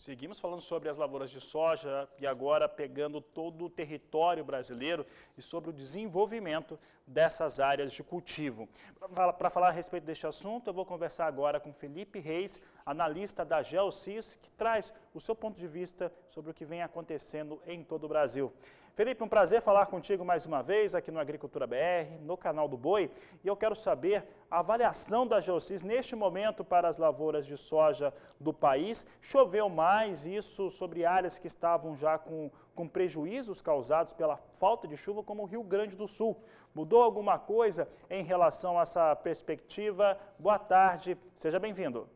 Seguimos falando sobre as lavouras de soja e agora pegando todo o território brasileiro e sobre o desenvolvimento dessas áreas de cultivo. Para falar a respeito deste assunto, eu vou conversar agora com Felipe Reis, analista da Geosys, que traz o seu ponto de vista sobre o que vem acontecendo em todo o Brasil. Felipe, um prazer falar contigo mais uma vez aqui no Agricultura BR, no canal do Boi, e eu quero saber a avaliação da Geosys neste momento para as lavouras de soja do país. Choveu mais, isso sobre áreas que estavam já com prejuízos causados pela falta de chuva, como o Rio Grande do Sul. Mudou alguma coisa em relação a essa perspectiva? Boa tarde, seja bem-vindo.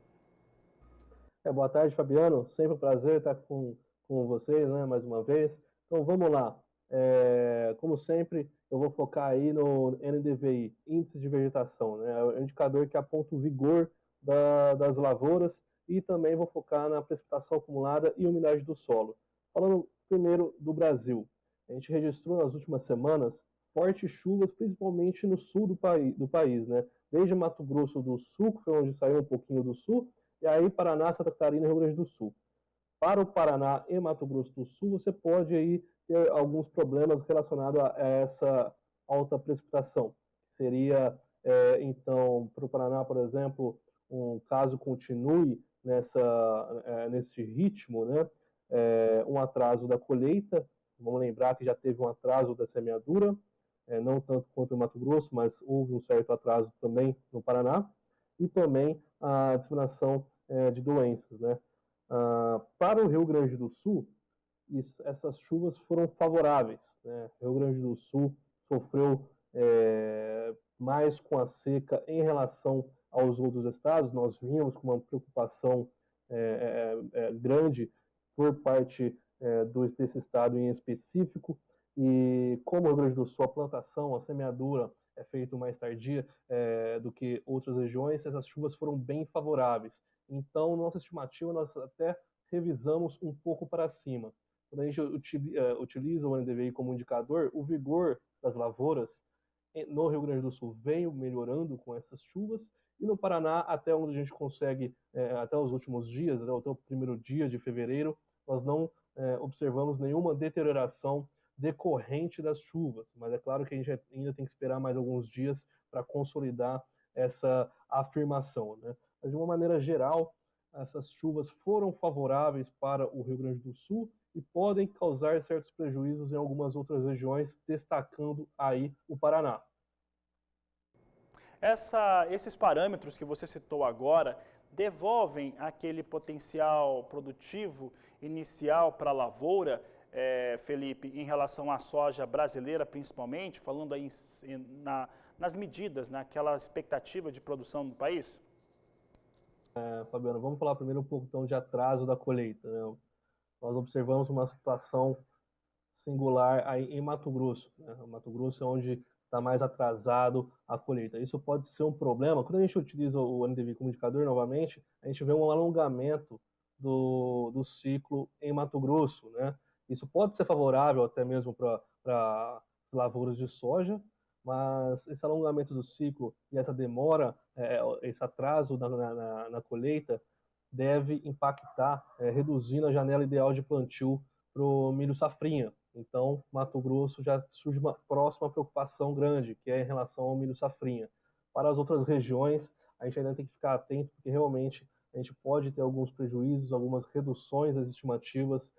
Boa tarde, Fabiano. Sempre um prazer estar com vocês, né, mais uma vez. Então, vamos lá. Como sempre, eu vou focar aí no NDVI, Índice de Vegetação, né, é o indicador que aponta o vigor das lavouras, e também vou focar na precipitação acumulada e umidade do solo. Falando primeiro do Brasil, a gente registrou nas últimas semanas fortes chuvas, principalmente no sul do país, né, desde Mato Grosso do Sul, que foi onde saiu um pouquinho do sul, e aí Paraná, Santa Catarina e Rio Grande do Sul. Para o Paraná e Mato Grosso do Sul, você pode aí ter alguns problemas relacionados a essa alta precipitação. Seria, então, para o Paraná, por exemplo, caso continue nesse ritmo, né, um atraso da colheita. Vamos lembrar que já teve um atraso da semeadura, não tanto quanto no Mato Grosso, mas houve um certo atraso também no Paraná, e também a disseminação de doenças, né? Para o Rio Grande do Sul, essas chuvas foram favoráveis, né? O Rio Grande do Sul sofreu mais com a seca em relação aos outros estados. Nós vimos com uma preocupação grande por parte desse estado em específico, e como o Rio Grande do Sul, a plantação, a semeadura é feita mais tardia do que outras regiões, essas chuvas foram bem favoráveis. Então, nossa estimativa, nós até revisamos um pouco para cima. Quando a gente utiliza o NDVI como indicador, o vigor das lavouras no Rio Grande do Sul veio melhorando com essas chuvas, e no Paraná, até onde a gente consegue, até os últimos dias, até o primeiro dia de fevereiro, nós não observamos nenhuma deterioração decorrente das chuvas, mas é claro que a gente ainda tem que esperar mais alguns dias para consolidar essa afirmação, né? Mas, de uma maneira geral, essas chuvas foram favoráveis para o Rio Grande do Sul e podem causar certos prejuízos em algumas outras regiões, destacando aí o Paraná. Esses parâmetros que você citou agora devolvem aquele potencial produtivo inicial para a lavoura, Felipe, em relação à soja brasileira principalmente, falando aí nas medidas, naquela expectativa de produção do país? Fabiano, vamos falar primeiro um pouco então de atraso da colheita, né? Nós observamos uma situação singular aí em Mato Grosso, né? Mato Grosso é onde está mais atrasado a colheita. Isso pode ser um problema. Quando a gente utiliza o NDVI como indicador novamente, a gente vê um alongamento do ciclo em Mato Grosso, né? Isso pode ser favorável até mesmo para lavouras de soja, mas esse alongamento do ciclo e essa demora, esse atraso na colheita, deve impactar, reduzindo a janela ideal de plantio para o milho safrinha. Então, Mato Grosso já surge uma próxima preocupação grande, que é em relação ao milho safrinha. Para as outras regiões, a gente ainda tem que ficar atento, porque realmente a gente pode ter alguns prejuízos, algumas reduções das estimativas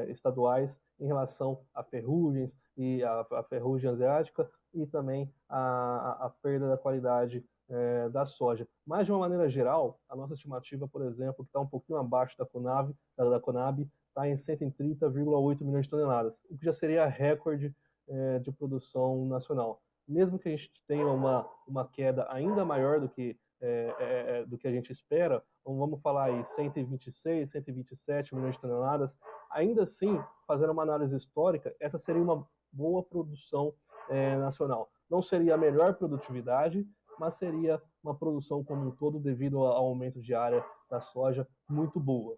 estaduais em relação a ferrugens e a ferrugem asiática, e também a perda da qualidade da soja. Mas, de uma maneira geral, a nossa estimativa, por exemplo, que está um pouquinho abaixo da Conab, está em 130,8 milhões de toneladas, o que já seria recorde de produção nacional. Mesmo que a gente tenha uma queda ainda maior do que a gente espera, vamos falar aí 126, 127 milhões de toneladas, ainda assim, fazendo uma análise histórica, essa seria uma boa produção nacional. Não seria a melhor produtividade, mas seria uma produção como um todo, devido ao aumento de área da soja, muito boa.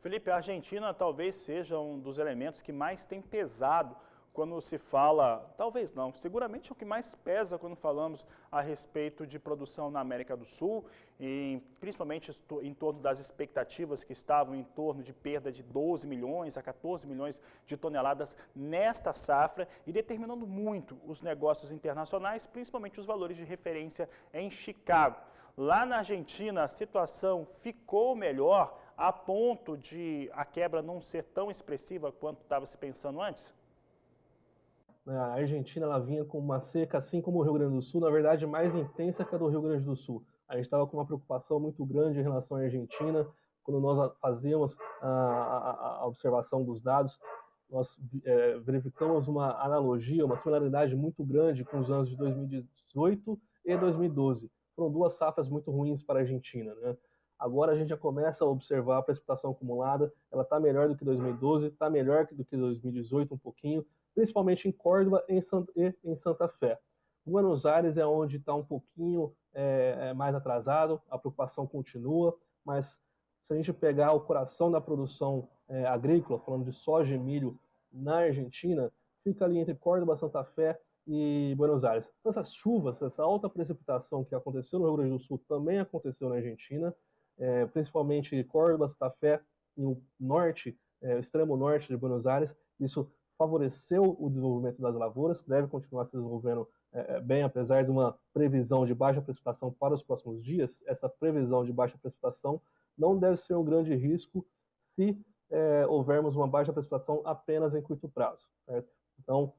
Felipe, a Argentina talvez seja um dos elementos que mais tem pesado quando se fala, talvez não, seguramente o que mais pesa quando falamos a respeito de produção na América do Sul, e principalmente em torno das expectativas que estavam em torno de perda de 12 milhões a 14 milhões de toneladas nesta safra e determinando muito os negócios internacionais, principalmente os valores de referência em Chicago. Lá na Argentina, a situação ficou melhor a ponto de a quebra não ser tão expressiva quanto estava se pensando antes? A Argentina ela vinha com uma seca, assim como o Rio Grande do Sul, na verdade mais intensa que a do Rio Grande do Sul. A gente estava com uma preocupação muito grande em relação à Argentina. Quando nós fazíamos a observação dos dados, nós verificamos uma analogia, uma similaridade muito grande com os anos de 2018 e 2012. Foram duas safras muito ruins para a Argentina, né? Agora a gente já começa a observar a precipitação acumulada, ela está melhor do que 2012, está melhor do que 2018 um pouquinho, principalmente em Córdoba e em Santa Fé. Buenos Aires é onde está um pouquinho mais atrasado, a preocupação continua, mas se a gente pegar o coração da produção agrícola, falando de soja e milho na Argentina, fica ali entre Córdoba, Santa Fé e Buenos Aires. Então, essas chuvas, essa alta precipitação que aconteceu no Rio Grande do Sul também aconteceu na Argentina, principalmente Córdoba, Santa Fé e o norte, o extremo norte de Buenos Aires. Isso favoreceu o desenvolvimento das lavouras, deve continuar se desenvolvendo bem, apesar de uma previsão de baixa precipitação para os próximos dias. Essa previsão de baixa precipitação não deve ser um grande risco se houvermos uma baixa precipitação apenas em curto prazo, certo? Então,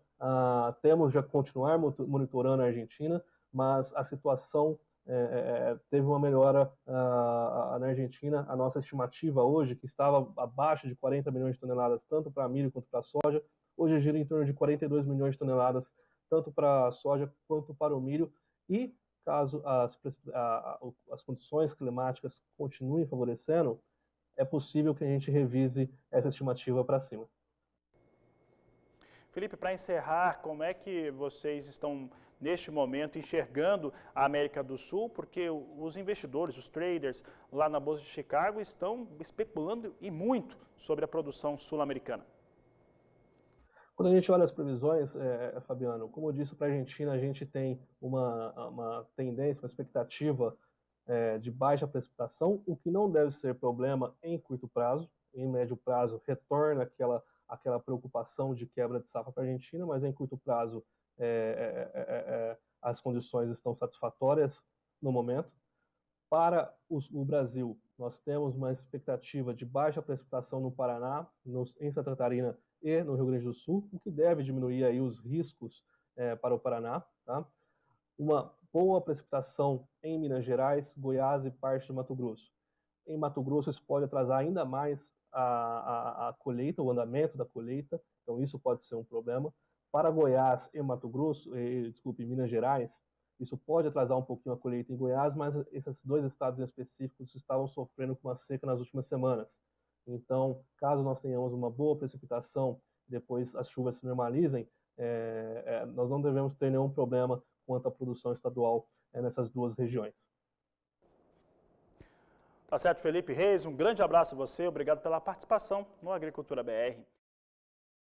temos já que continuar monitorando a Argentina, mas a situação teve uma melhora na Argentina. A nossa estimativa hoje, que estava abaixo de 40 milhões de toneladas, tanto para milho quanto para soja, hoje gira em torno de 42 milhões de toneladas, tanto para a soja quanto para o milho. E caso as condições climáticas continuem favorecendo, é possível que a gente revise essa estimativa para cima. Felipe, para encerrar, como é que vocês estão, neste momento, enxergando a América do Sul? Porque os investidores, os traders lá na Bolsa de Chicago estão especulando e muito sobre a produção sul-americana. Quando a gente olha as previsões, Fabiano, como eu disse, para a Argentina a gente tem uma tendência, uma expectativa de baixa precipitação, o que não deve ser problema em curto prazo. Em médio prazo retorna aquela preocupação de quebra de safra para a Argentina, mas em curto prazo as condições estão satisfatórias no momento. Para o Brasil, nós temos uma expectativa de baixa precipitação no Paraná, em Santa Catarina e no Rio Grande do Sul, o que deve diminuir aí os riscos para o Paraná, tá? Uma boa precipitação em Minas Gerais, Goiás e parte de Mato Grosso. Em Mato Grosso, isso pode atrasar ainda mais a colheita, o andamento da colheita, então isso pode ser um problema. Para Goiás e Mato Grosso, Minas Gerais, isso pode atrasar um pouquinho a colheita em Goiás, mas esses dois estados em específicos estavam sofrendo com uma seca nas últimas semanas. Então, caso nós tenhamos uma boa precipitação, depois as chuvas se normalizem, nós não devemos ter nenhum problema quanto à produção estadual nessas duas regiões. Tá certo, Felipe Reis, um grande abraço a você, obrigado pela participação no Agricultura BR.